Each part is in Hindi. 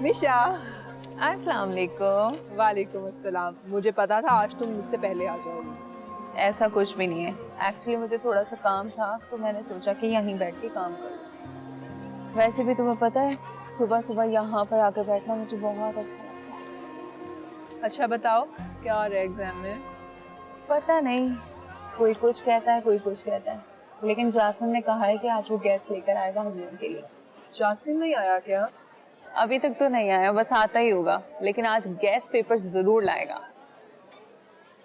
मिशा। अस्सलाम वालेकुम। वालेकुम अस्सलाम। मुझे पता था आज तुम मुझसे पहले आ जाओगी। ऐसा कुछ भी नहीं है, एक्चुअली मुझे थोड़ा सा काम था तो मैंने सोचा कि यहीं बैठ के काम करूं। वैसे भी तुम्हें पता है सुबह सुबह यहाँ पर आकर बैठना मुझे बहुत अच्छा लगता है। अच्छा बताओ क्या हो रहा है एग्जाम में? पता नहीं, कोई कुछ कहता है कोई कुछ कहता है, लेकिन जासिम ने कहा है कि आज वो गैस लेकर आएगा हम लोगों के लिए। जासिम नहीं आया क्या? अभी तक तो नहीं आया, बस आता ही होगा, लेकिन आज गैस पेपर्स जरूर लाएगा।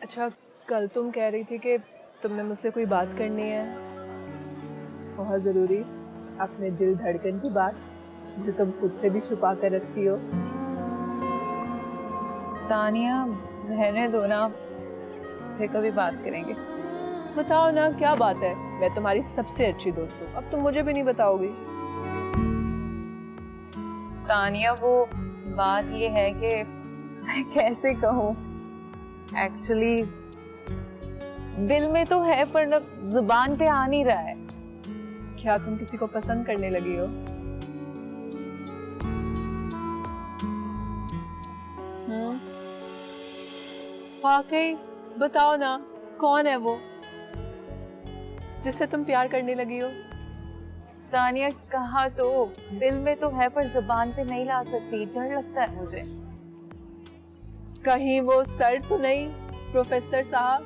अच्छा कल तुम कह रही थी कि तुमने मुझसे कोई बात करनी है, बहुत ज़रूरी, अपने दिल धड़कन की बात जो तुम खुद से भी छुपा कर रखती हो। तानिया रहने दो ना, फिर कभी बात करेंगे। बताओ ना क्या बात है, मैं तुम्हारी सबसे अच्छी दोस्त हूँ, अब तुम मुझे भी नहीं बताओगी। तानिया वो बात ये है कि मैं कैसे कहूँ, एक्चुअली दिल में तो है पर ना जुबान पे आ नहीं रहा है। क्या तुम किसी को पसंद करने लगी हो? वाकई बताओ ना कौन है वो जिससे तुम प्यार करने लगी हो? तानिया कहा तो दिल में तो है पर जुबान पे नहीं ला सकती, डर लगता है मुझे। कहीं वो सर तो नहीं, प्रोफेसर साहब?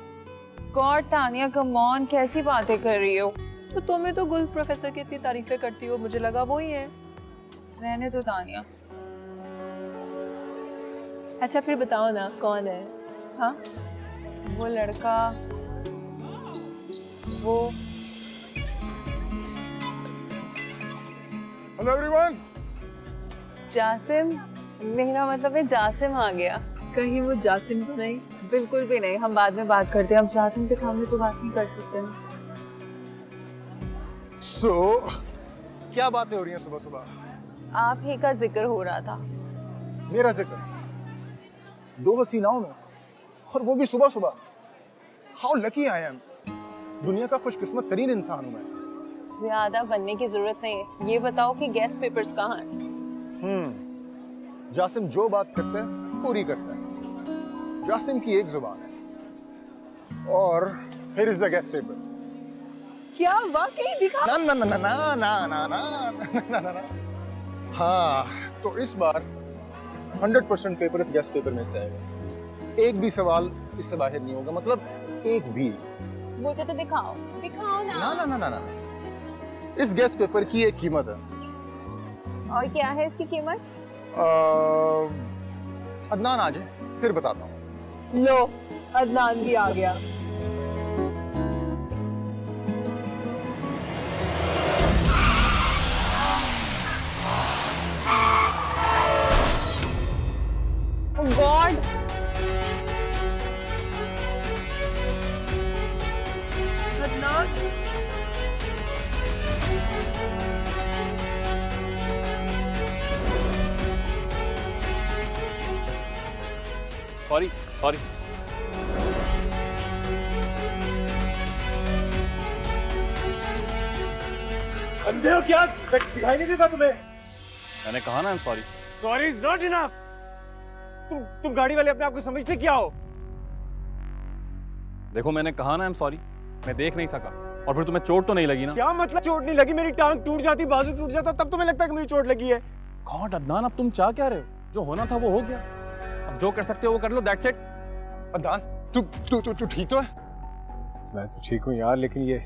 गॉड तानिया कम ऑन, कैसी बातें कर रही हो? तो तुम्हें तो गुल प्रोफेसर की इतनी तारीफें करती हो, मुझे लगा वो ही है। रहने दो तानिया। अच्छा फिर बताओ ना कौन है? हाँ वो लड़का, वो हेलो एवरीवन। जासिम, मेरा मतलब है जासिम आ गया। कहीं वो जासिम तो नहीं? बिल्कुल भी नहीं, हम बाद में बात करते हैं, अब जासिम के सामने तो बात नहीं कर सकते। क्या बातें हो रही हैं सुबह सुबह? आप ही का जिक्र हो रहा था। मेरा जिक्र? दो हसीनाओं में, और वो भी सुबह सुबह। How lucky I am. दुनिया का खुशकिस्मत तरीन इंसान हूं मैं। ज्यादा बनने की जरूरत नहीं है, ये बताओ कि गैस पेपर्स कहाँ हैं? जासिम जो बात करता है पूरी करता है। जासिम की एक जुबान है। और here is the gas paper. क्या वाकई दिखा? ना ना ना ना ना ना ना ना ना ना ना। हाँ तो इस बार 100% पेपर इस गैस पेपर में से आएगा। एक भी सवाल इससे बाहर नहीं होगा, मतलब एक भी। मुझे तो दिखाओ, दिखाओ ना। ना ना ना ना ना। इस गैस पेपर की एक कीमत है। और क्या है इसकी कीमत? अदनान आ जाए फिर बताता हूँ। लो अदनान भी आ गया। God, Adnan sorry sorry. अंधे हो क्या? दिखाई नहीं देता तुम्हें? मैंने कहा ना sorry. Sorry is not enough. तुम गाड़ी वाले अपने आप को समझते क्या हो? देखो मैंने कहा ना सॉरी, मैं देख नहीं सका। और फिर तुम्हें चोट तो नहीं लगी ना? क्या मतलब चोट नहीं लगी? मेरी टांग टूट जाती, बाजू टूट जाता, तब तुम्हें लगता है कि मुझे चोट लगी है? गॉड अदनान, अब तुम चाह क्या रहे हो? जो होना था वो हो गया, अब जो कर सकते हो वो कर लो, दैट्स इट। अदनान तू ठीक तो है? मैं तो ठीक हूँ यार, लेकिन ये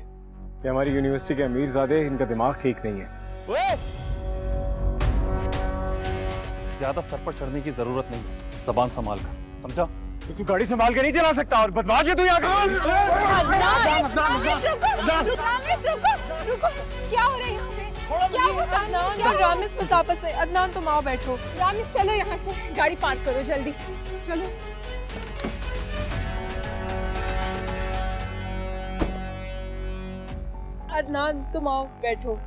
हमारी यूनिवर्सिटी के अमीरजादे, इनका दिमाग ठीक नहीं है। ज्यादा सर पर चढ़ने की जरूरत नहीं, जबान संभाल कर, समझा? तो तू गाड़ी संभाल के नहीं चला सकता, और बदमाश है तू यहाँ का। रुको, क्या हो रहा है यहाँ पे? क्या हुआ? अदनान रामिस बस आपस में। अदनान तुम आओ बैठो। रामिस चलो यहाँ से, गाड़ी पार्क करो जल्दी, चलो। अदनान तुम आओ बैठो।